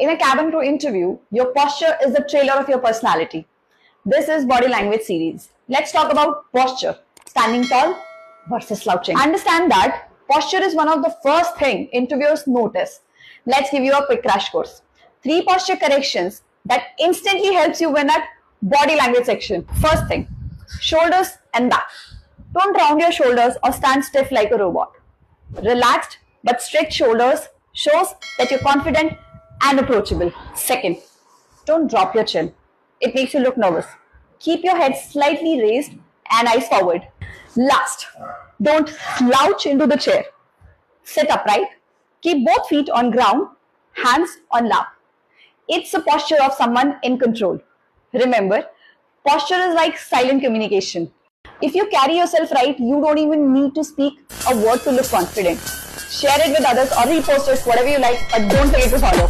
In a cabin crew interview, your posture is the trailer of your personality. This is Body Language series. Let's talk about posture. Standing tall versus slouching. Understand that posture is one of the first thing interviewers notice. Let's give you a quick crash course. 3 posture corrections that instantly helps you win at body language section. First thing, shoulders and back. Don't round your shoulders or stand stiff like a robot. Relaxed but straight shoulders shows that you're confident and approachable. Second, don't drop your chin. It makes you look nervous. Keep your head slightly raised and eyes forward. Last, don't slouch into the chair. Sit upright. Keep both feet on ground, hands on lap. It's a posture of someone in control. Remember, posture is like silent communication. If you carry yourself right, you don't even need to speak a word to look confident. Share it with others or repost it, whatever you like, but don't forget to follow.